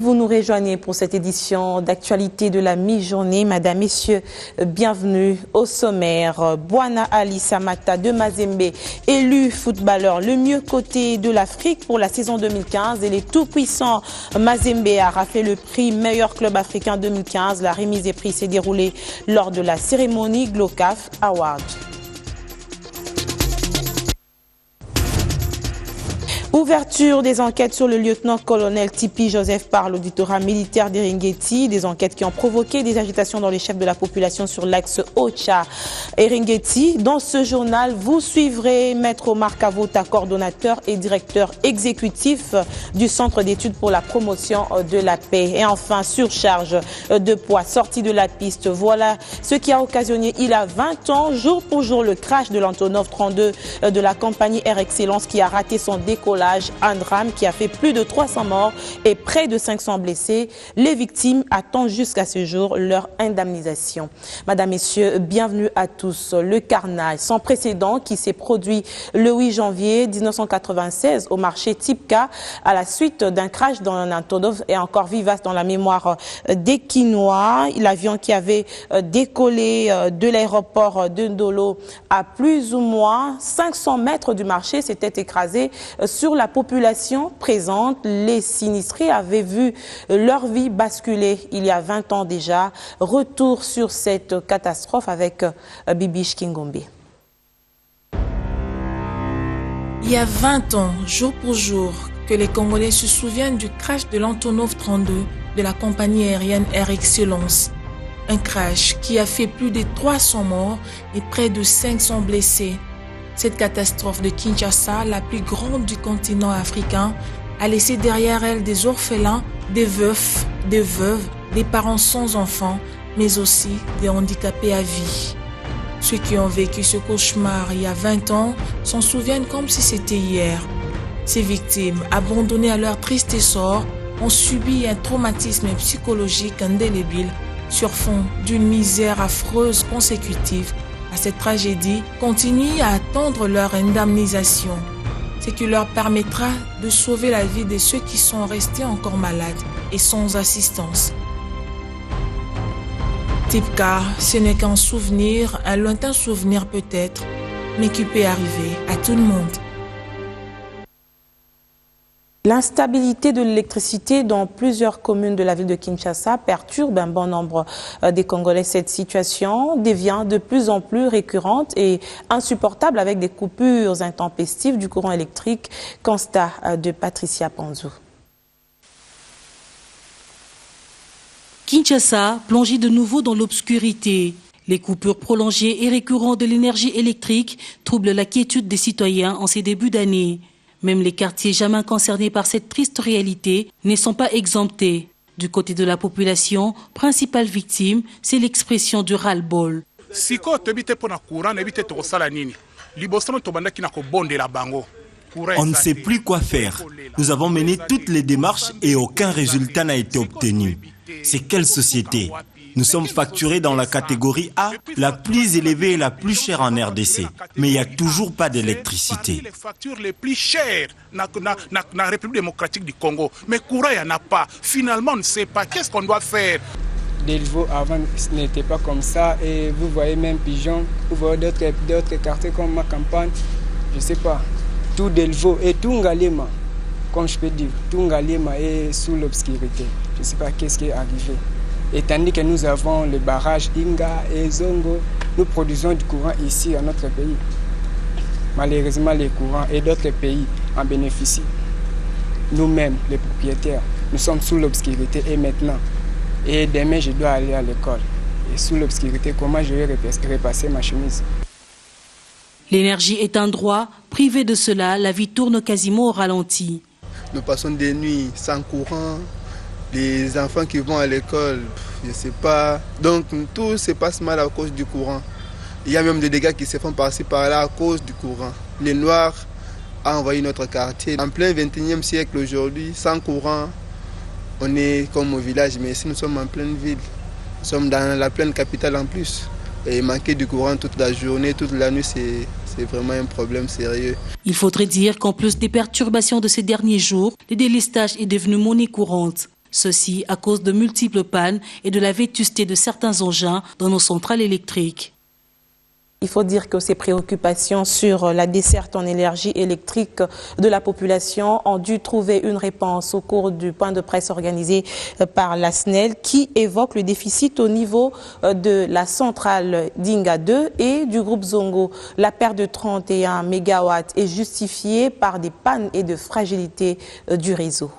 Vous nous rejoignez pour cette édition d'actualité de la mi-journée. Madame, Messieurs, bienvenue au sommaire. Bwana Ali Samata de Mazembe, élu footballeur le mieux coté de l'Afrique pour la saison 2015. Et les tout-puissants Mazembe a raflé le prix meilleur club africain 2015. La remise des prix s'est déroulée lors de la cérémonie GLOCAF Award. Ouverture des enquêtes sur le lieutenant-colonel Tipi Joseph par l'auditorat militaire d'Eringeti. Des enquêtes qui ont provoqué des agitations dans les chefs de la population sur l'axe Ocha-Eringeti. Dans ce journal, vous suivrez Maître Omar Kavota, coordonnateur et directeur exécutif du Centre d'études pour la promotion de la paix. Et enfin, surcharge de poids, sortie de la piste. Voilà ce qui a occasionné il y a 20 ans, jour pour jour, le crash de l'Antonov 32 de la compagnie Air Excellence qui a raté son décollage. Un drame qui a fait plus de 300 morts et près de 500 blessés. Les victimes attendent jusqu'à ce jour leur indemnisation. Madame, Messieurs, bienvenue à tous. Le carnage sans précédent qui s'est produit le 8 janvier 1996 au marché Tipka à la suite d'un crash dans un Antonov est encore vivace dans la mémoire des Kinois. L'avion qui avait décollé de l'aéroport de Ndolo à plus ou moins 500 mètres du marché s'était écrasé sur la population présente. Les sinistrés avaient vu leur vie basculer il y a 20 ans déjà. Retour sur cette catastrophe avec Bibiche Kingombe. Il y a 20 ans, jour pour jour, que les Congolais se souviennent du crash de l'Antonov 32 de la compagnie aérienne Air Excellence. Un crash qui a fait plus de 300 morts et près de 500 blessés. Cette catastrophe de Kinshasa, la plus grande du continent africain, a laissé derrière elle des orphelins, des veufs, des veuves, des parents sans enfants, mais aussi des handicapés à vie. Ceux qui ont vécu ce cauchemar il y a 20 ans s'en souviennent comme si c'était hier. Ces victimes, abandonnées à leur triste sort, ont subi un traumatisme psychologique indélébile sur fond d'une misère affreuse consécutive. À cette tragédie, continuent à attendre leur indemnisation, ce qui leur permettra de sauver la vie de ceux qui sont restés encore malades et sans assistance. Tipka, ce n'est qu'un souvenir, un lointain souvenir peut-être, mais qui peut arriver à tout le monde. L'instabilité de l'électricité dans plusieurs communes de la ville de Kinshasa perturbe un bon nombre des Congolais. Cette situation devient de plus en plus récurrente et insupportable avec des coupures intempestives du courant électrique. Constat de Patricia Panzou. Kinshasa plongé de nouveau dans l'obscurité. Les coupures prolongées et récurrentes de l'énergie électrique troublent la quiétude des citoyens en ces débuts d'année. Même les quartiers jamais concernés par cette triste réalité ne sont pas exemptés. Du côté de la population, principale victime, c'est l'expression du ras-le-bol. On ne sait plus quoi faire. Nous avons mené toutes les démarches et aucun résultat n'a été obtenu. C'est quelle société? Nous sommes facturés dans la catégorie A, la plus élevée et la plus chère en RDC. Mais il n'y a toujours pas d'électricité. Les factures les plus chères dans la République démocratique du Congo. Mais courant, il n'y en a pas. Finalement, on ne sait pas. Qu'est-ce qu'on doit faire? Delvaux avant ce n'était pas comme ça. Et vous voyez même Pigeon, vous voyez d'autres quartiers comme ma campagne. Je ne sais pas. Tout Delvaux et tout Ngalema, comme je peux dire, tout Ngalema est sous l'obscurité. Je ne sais pas qu'est-ce qui est arrivé. Et tandis que nous avons le barrage Inga et Zongo, nous produisons du courant ici à notre pays. Malheureusement, les courants et d'autres pays en bénéficient. Nous-mêmes, les propriétaires, nous sommes sous l'obscurité et maintenant. Et demain, je dois aller à l'école. Et sous l'obscurité, comment je vais repasser ma chemise? L'énergie est un droit. Privé de cela, la vie tourne quasiment au ralenti. Nous passons des nuits sans courant. Les enfants qui vont à l'école, je ne sais pas. Donc tout se passe mal à cause du courant. Il y a même des dégâts qui se font par-ci par-là à cause du courant. Les Noirs ont envahi notre quartier. En plein 21e siècle aujourd'hui, sans courant, on est comme au village. Mais ici nous sommes en pleine ville. Nous sommes dans la pleine capitale en plus. Et manquer du courant toute la journée, toute la nuit, c'est vraiment un problème sérieux. Il faudrait dire qu'en plus des perturbations de ces derniers jours, le délestage est devenu monnaie courante. Ceci à cause de multiples pannes et de la vétusté de certains engins dans nos centrales électriques. Il faut dire que ces préoccupations sur la desserte en énergie électrique de la population ont dû trouver une réponse au cours du point de presse organisé par la SNEL qui évoque le déficit au niveau de la centrale d'Inga 2 et du groupe Zongo. La perte de 31 MW est justifiée par des pannes et de fragilité du réseau.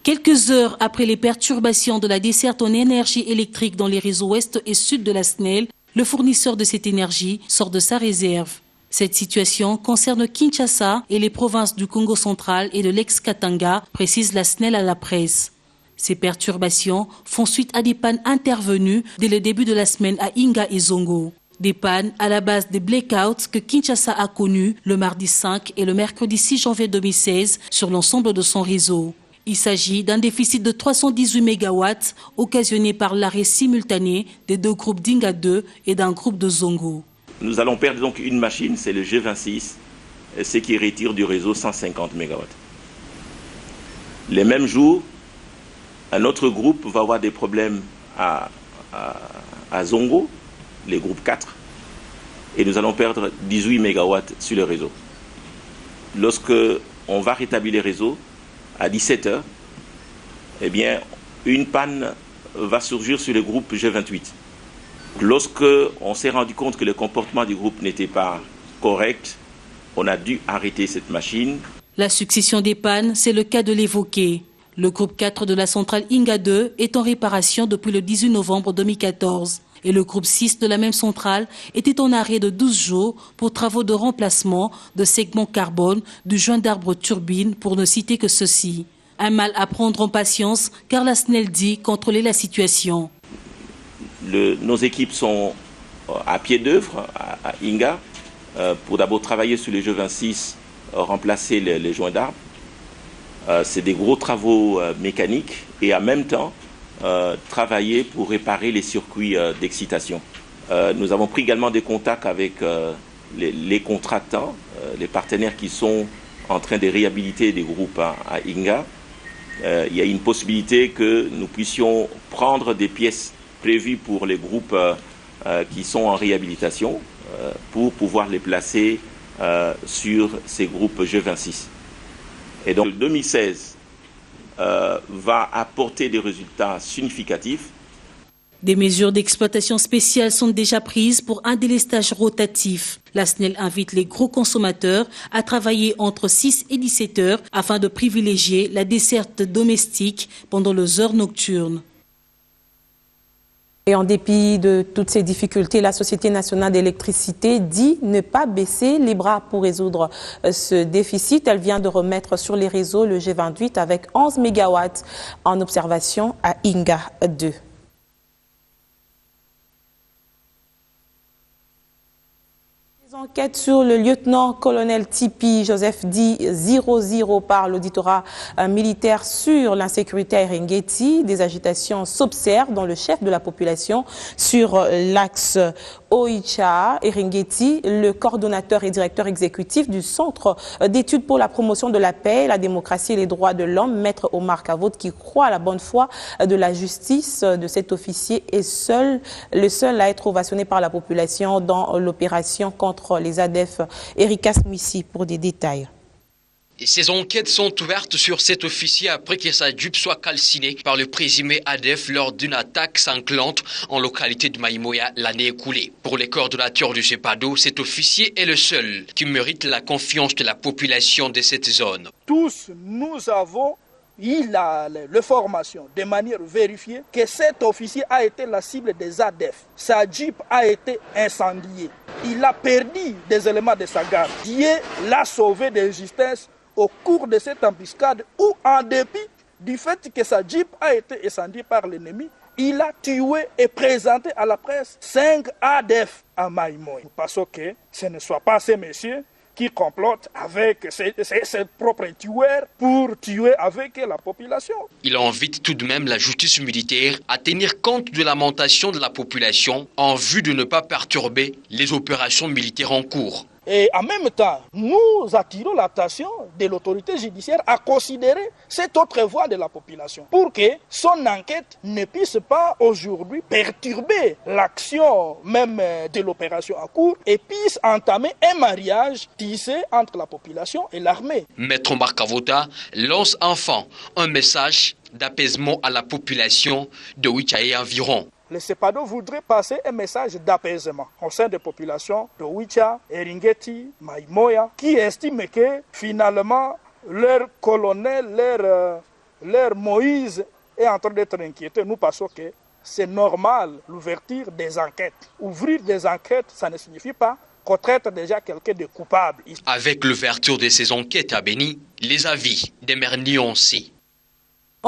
Quelques heures après les perturbations de la desserte en énergie électrique dans les réseaux ouest et sud de la SNEL, le fournisseur de cette énergie sort de sa réserve. Cette situation concerne Kinshasa et les provinces du Congo central et de l'ex-Katanga, précise la SNEL à la presse. Ces perturbations font suite à des pannes intervenues dès le début de la semaine à Inga et Zongo. Des pannes à la base des blackouts que Kinshasa a connus le mardi 5 et le mercredi 6 janvier 2016 sur l'ensemble de son réseau. Il s'agit d'un déficit de 318 MW occasionné par l'arrêt simultané des deux groupes d'Inga 2 et d'un groupe de Zongo. Nous allons perdre donc une machine, c'est le G26, ce qui retire du réseau 150 MW. Les mêmes jours, un autre groupe va avoir des problèmes à Zongo, les groupes 4, et nous allons perdre 18 MW sur le réseau. Lorsque on va rétablir les réseaux, à 17h, eh bien, une panne va surgir sur le groupe G28. Lorsque on s'est rendu compte que le comportement du groupe n'était pas correct, on a dû arrêter cette machine. La succession des pannes, c'est le cas de l'évoquer. Le groupe 4 de la centrale Inga 2 est en réparation depuis le 18 novembre 2014. Et le groupe 6 de la même centrale était en arrêt de 12 jours pour travaux de remplacement de segments carbone du joint d'arbre turbine, pour ne citer que ceci. Un mal à prendre en patience car la SNEL dit contrôler la situation. Nos équipes sont à pied d'œuvre à Inga pour d'abord travailler sur les G26, remplacer les joints d'arbre. C'est des gros travaux mécaniques et en même temps travailler pour réparer les circuits d'excitation. Nous avons pris également des contacts avec les contractants, les partenaires qui sont en train de réhabiliter des groupes à Inga. Il y a une possibilité que nous puissions prendre des pièces prévues pour les groupes qui sont en réhabilitation pour pouvoir les placer sur ces groupes G26. Et donc 2016 va apporter des résultats significatifs. Des mesures d'exploitation spéciales sont déjà prises pour un délestage rotatif. La SNEL invite les gros consommateurs à travailler entre 6 et 17 heures afin de privilégier la desserte domestique pendant les heures nocturnes. Et en dépit de toutes ces difficultés, la Société nationale d'électricité dit ne pas baisser les bras pour résoudre ce déficit. Elle vient de remettre sur les réseaux le G28 avec 11 MW en observation à Inga 2. Enquête sur le lieutenant-colonel Tipi Joseph dit 00 par l'auditorat militaire sur l'insécurité à Eringeti. Des agitations s'observent dans le chef de la population sur l'axe Oicha Eringeti. Le coordonnateur et directeur exécutif du Centre d'études pour la promotion de la paix, la démocratie et les droits de l'homme, Maître Omar Kavod, qui croit à la bonne foi de la justice de cet officier, est le seul à être ovationné par la population dans l'opération contre les ADF. Erika Smouissi pour des détails. Et ces enquêtes sont ouvertes sur cet officier après que sa jupe soit calcinée par le présumé ADF lors d'une attaque sanglante en localité de Maïmoya l'année écoulée. Pour les coordonnateurs du CEPADO, cet officier est le seul qui mérite la confiance de la population de cette zone. Tous nous avons eu l'information de manière vérifiée que cet officier a été la cible des ADF. Sa jeep a été incendiée. Il a perdu des éléments de sa garde. Dieu l'a sauvé de justesse au cours de cette embuscade où, en dépit du fait que sa jeep a été incendiée par l'ennemi, il a tué et présenté à la presse 5 ADF à Maïmoy. Parce que ce ne soit pas ces messieurs qui complotent avec ses propres tueurs pour tuer avec la population. Il invite tout de même la justice militaire à tenir compte de la lamentation de la population en vue de ne pas perturber les opérations militaires en cours. Et en même temps, nous attirons l'attention de l'autorité judiciaire à considérer cette autre voix de la population pour que son enquête ne puisse pas aujourd'hui perturber l'action même de l'opération en cours et puisse entamer un mariage tissé entre la population et l'armée. Maître Markavota lance enfin un message d'apaisement à la population de Wicha et environ. Le CEPADO voudrait passer un message d'apaisement au sein des populations de Wicha, Eringeti, Maïmoya, qui estiment que finalement leur colonel, leur Moïse est en train d'être inquiété. Nous pensons que c'est normal l'ouverture des enquêtes. Ouvrir des enquêtes, ça ne signifie pas qu'on traite déjà quelqu'un de coupable. Avec l'ouverture de ces enquêtes à Béni, les avis des maires nuancés.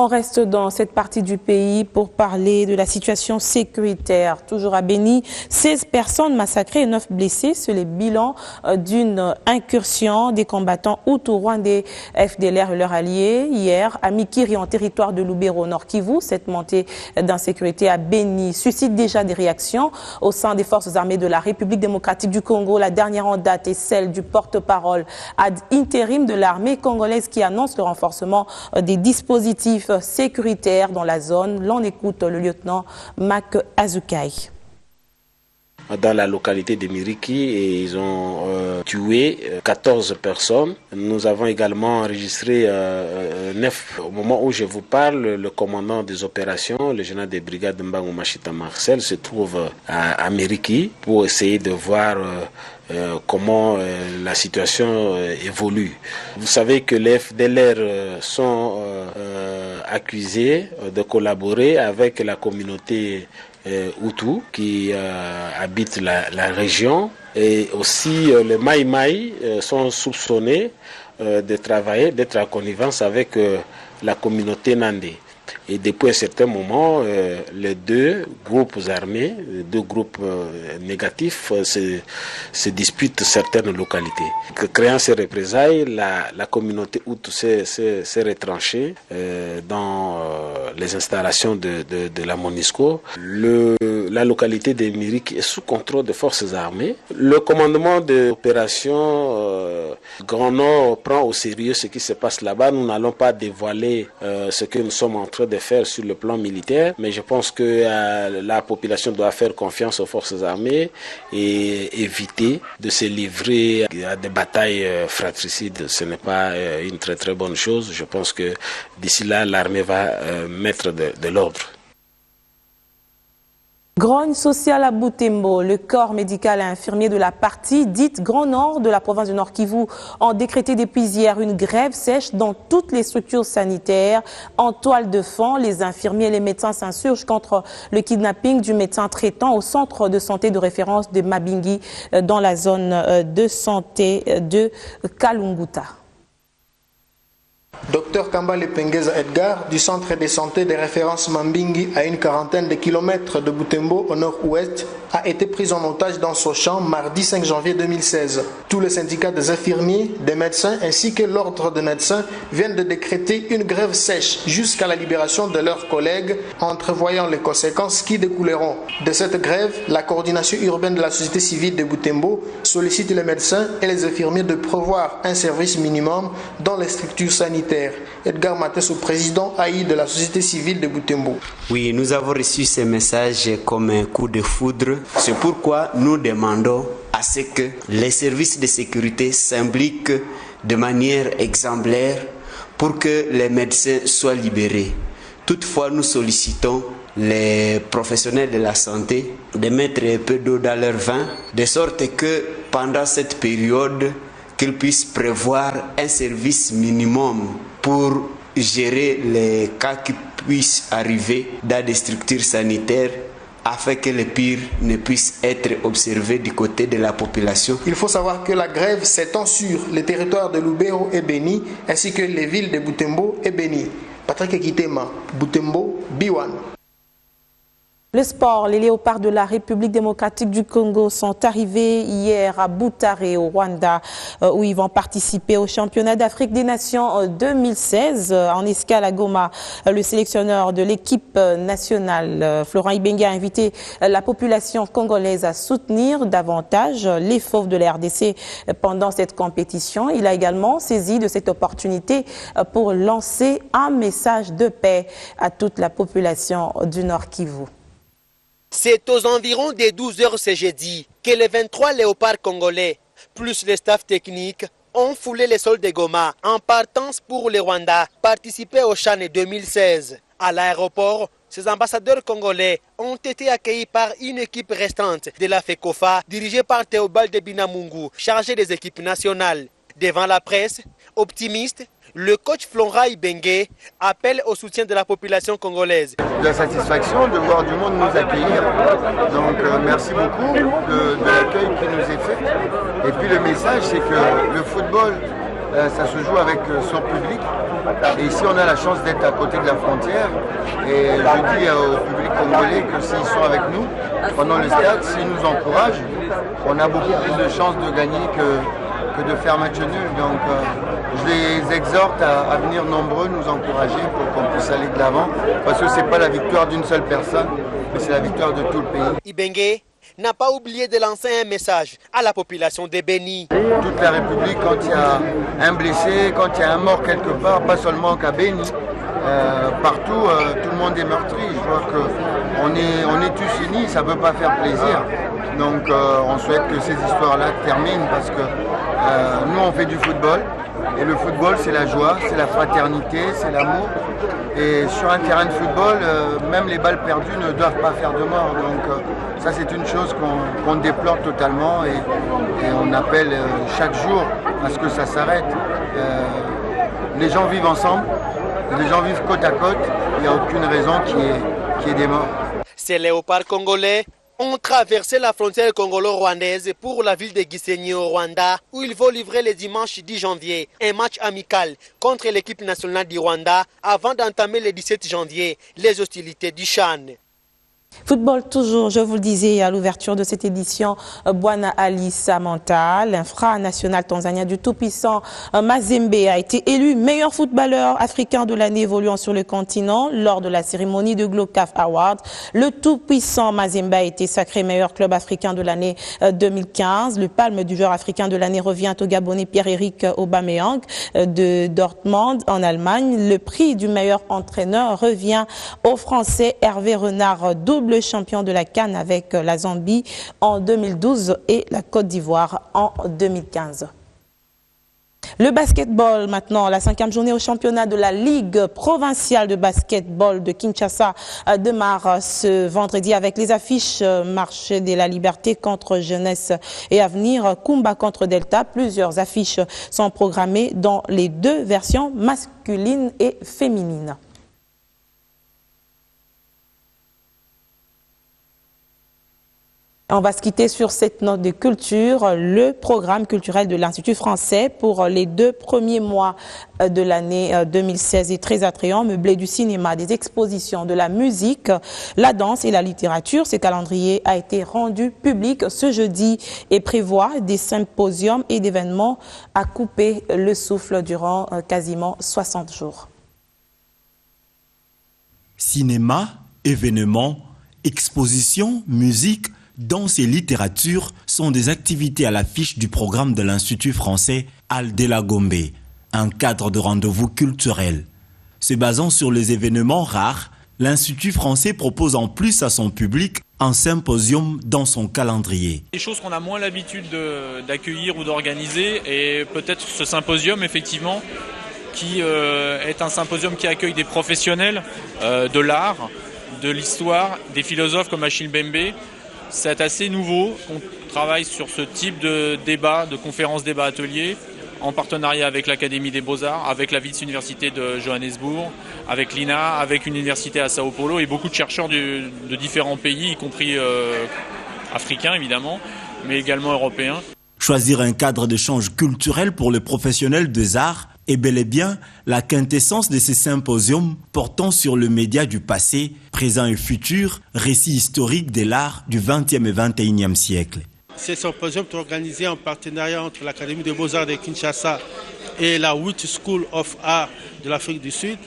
On reste dans cette partie du pays pour parler de la situation sécuritaire. Toujours à Béni, 16 personnes massacrées et 9 blessés. C'est le bilan d'une incursion des combattants hutu-rwandais FDLR et leurs alliés hier à Mikiri en territoire de Lubero Nord Kivu. Cette montée d'insécurité à Béni suscite déjà des réactions au sein des forces armées de la République démocratique du Congo. La dernière en date est celle du porte-parole ad intérim de l'armée congolaise qui annonce le renforcement des dispositifs sécuritaire dans la zone. L'on écoute le lieutenant Mac Azukai. Dans la localité de Miriki, et ils ont tué 14 personnes. Nous avons également enregistré 9. Au moment où je vous parle, le commandant des opérations, le général des brigades Mbangu Machita Marcel, se trouve à Miriki pour essayer de voir comment la situation évolue. Vous savez que les FDLR sont accusés de collaborer avec la communauté Hutu qui habite la région, et aussi les Maï Maï sont soupçonnés de travailler, d'être en connivence avec la communauté Nandé. Et depuis un certain moment, les deux groupes armés, les deux groupes négatifs se disputent certaines localités. Créant ces représailles, la communauté Hutu s'est retranchée dans les installations de la MONUSCO. La localité de Miriki est sous contrôle des forces armées. Le commandement de l'opération Grand Nord prend au sérieux ce qui se passe là-bas. Nous n'allons pas dévoiler ce que nous sommes en train de faire sur le plan militaire, mais je pense que la population doit faire confiance aux forces armées et éviter de se livrer à des batailles fratricides. Ce n'est pas une très très bonne chose. Je pense que d'ici là, l'armée va mettre de l'ordre. Grogne sociale à Butembo, le corps médical et infirmier de la partie dite Grand Nord de la province du Nord Kivu ont décrété depuis hier une grève sèche dans toutes les structures sanitaires. En toile de fond, les infirmiers et les médecins s'insurgent contre le kidnapping du médecin traitant au centre de santé de référence de Mabingi dans la zone de santé de Kalunguta. Dr Kambale Pengeza Edgar, du centre de santé de référence Mambingi, à une quarantaine de kilomètres de Butembo au nord-ouest, a été pris en otage dans son champ mardi 5 janvier 2016. Tous les syndicats des infirmiers, des médecins ainsi que l'ordre des médecins viennent de décréter une grève sèche jusqu'à la libération de leurs collègues, entrevoyant les conséquences qui découleront. De cette grève, la coordination urbaine de la société civile de Butembo sollicite les médecins et les infirmiers de prévoir un service minimum dans les structures sanitaires. Edgar Mates, président AI de la société civile de Butembo. Oui, nous avons reçu ces messages comme un coup de foudre. C'est pourquoi nous demandons à ce que les services de sécurité s'impliquent de manière exemplaire pour que les médecins soient libérés. Toutefois, nous sollicitons les professionnels de la santé de mettre un peu d'eau dans leur vin, de sorte que pendant cette période, qu'ils puissent prévoir un service minimum pour gérer les cas qui puissent arriver dans des structures sanitaires afin que le pire ne puisse être observé du côté de la population. Il faut savoir que la grève s'étend sur les territoires de Lubero et Béni ainsi que les villes de Butembo et Béni. Patrick Kitema, Butembo, Biwan. Le sport, les léopards de la République démocratique du Congo sont arrivés hier à Butare au Rwanda où ils vont participer au championnat d'Afrique des Nations 2016 en escale à Goma. Le sélectionneur de l'équipe nationale, Florent Ibenge, a invité la population congolaise à soutenir davantage les fauves de la RDC pendant cette compétition. Il a également saisi de cette opportunité pour lancer un message de paix à toute la population du Nord Kivu. C'est aux environs des 12 heures ce jeudi que les 23 léopards congolais, plus le staff technique, ont foulé les sols de Goma en partance pour le Rwanda, participer au CHAN 2016. À l'aéroport, ces ambassadeurs congolais ont été accueillis par une équipe restante de la FECOFA dirigée par Théobald Binamungu, chargé des équipes nationales. Devant la presse, optimiste, le coach Florent Ibenge appelle au soutien de la population congolaise. De la satisfaction de voir du monde nous accueillir. Donc merci beaucoup de l'accueil qui nous est fait. Et puis le message, c'est que le football, ça se joue avec son public. Et ici, on a la chance d'être à côté de la frontière. Et je dis au public congolais que s'ils sont avec nous pendant le stade, s'ils nous encouragent, on a beaucoup plus de chances de gagner que de faire match nul. Donc je les exhorte à venir nombreux nous encourager pour qu'on puisse aller de l'avant. Parce que ce n'est pas la victoire d'une seule personne, mais c'est la victoire de tout le pays. Ibenge n'a pas oublié de lancer un message à la population de Béni. Toute la République, quand il y a un blessé, quand il y a un mort quelque part, pas seulement qu'à Béni, partout, tout le monde est meurtri. Je vois qu'on est tous unis, ça ne peut pas faire plaisir. Donc on souhaite que ces histoires-là terminent parce que nous on fait du football et le football c'est la joie, c'est la fraternité, c'est l'amour. Et sur un terrain de football, même les balles perdues ne doivent pas faire de mort. Donc ça c'est une chose qu'on déplore totalement et on appelle chaque jour à ce que ça s'arrête. Les gens vivent ensemble, les gens vivent côte à côte, il n'y a aucune raison qu'il y ait des morts. Ces léopards congolais ont traversé la frontière congolo-rwandaise pour la ville de Gisenyi au Rwanda, où ils vont livrer le dimanche 10 janvier un match amical contre l'équipe nationale du Rwanda avant d'entamer le 17 janvier les hostilités du CHAN. Football toujours, je vous le disais à l'ouverture de cette édition, Bwana Ali Samanta, l'infra-national tanzanien du tout-puissant Mazembe, a été élu meilleur footballeur africain de l'année évoluant sur le continent lors de la cérémonie de GloCAF Awards. Le tout-puissant Mazembe a été sacré meilleur club africain de l'année 2015. Le palme du joueur africain de l'année revient au Gabonais Pierre-Emerick Aubameyang de Dortmund en Allemagne. Le prix du meilleur entraîneur revient au Français Hervé Renard, double champion de la CAN avec la Zambie en 2012 et la Côte d'Ivoire en 2015. Le basketball maintenant, la 5e journée au championnat de la Ligue provinciale de basketball de Kinshasa démarre ce vendredi avec les affiches Marché de la Liberté contre Jeunesse et Avenir, Kumba contre Delta. Plusieurs affiches sont programmées dans les deux versions masculines et féminines. On va se quitter sur cette note de culture. Le programme culturel de l'Institut français pour les 2 premiers mois de l'année 2016 est très attrayant, meublé du cinéma, des expositions, de la musique, la danse et la littérature. Ce calendrier a été rendu public ce jeudi et prévoit des symposiums et d'événements à couper le souffle durant quasiment 60 jours. Cinéma, événements, expositions, musique, danse et littérature sont des activités à l'affiche du programme de l'Institut français Aldela Gombe, un cadre de rendez-vous culturel. Se basant sur les événements rares, l'Institut français propose en plus à son public un symposium dans son calendrier. Des choses qu'on a moins l'habitude d'accueillir ou d'organiser, et peut-être ce symposium effectivement qui est un symposium qui accueille des professionnels de l'art, de l'histoire, des philosophes comme Achille Mbembe. C'est assez nouveau qu'on travaille sur ce type de débat, de conférences, débats, ateliers, en partenariat avec l'Académie des Beaux-Arts, avec la Wits-Université de Johannesburg, avec l'INA, avec une université à Sao Paulo et beaucoup de chercheurs de différents pays, y compris africains évidemment, mais également européens. Choisir un cadre d'échange culturel pour les professionnels des arts est bel et bien la quintessence de ces symposiums portant sur le média du passé, présent et futur, récit historique de l'art du XXe et XXIe siècle. Ces symposiums sont organisés en partenariat entre l'Académie des Beaux-Arts de Kinshasa et la Wit School of Art de l'Afrique du Sud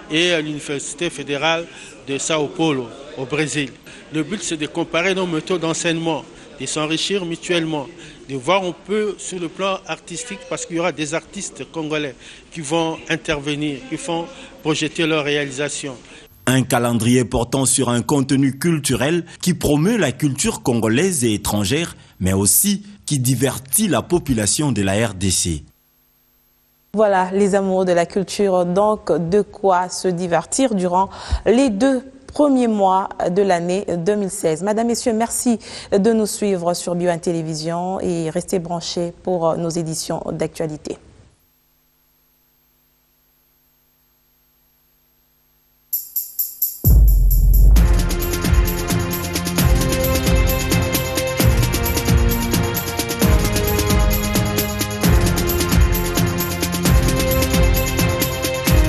et l'Université fédérale de Sao Paulo au Brésil. Le but, c'est de comparer nos méthodes d'enseignement, de s'enrichir mutuellement, de voir un peu sur le plan artistique, parce qu'il y aura des artistes congolais qui vont intervenir, qui vont projeter leurs réalisations. Un calendrier portant sur un contenu culturel qui promeut la culture congolaise et étrangère, mais aussi qui divertit la population de la RDC. Voilà, les amoureux de la culture, donc de quoi se divertir durant les 2 premiers mois de l'année 2016. Madame, Messieurs, merci de nous suivre sur BioOne Télévision et restez branchés pour nos éditions d'actualité.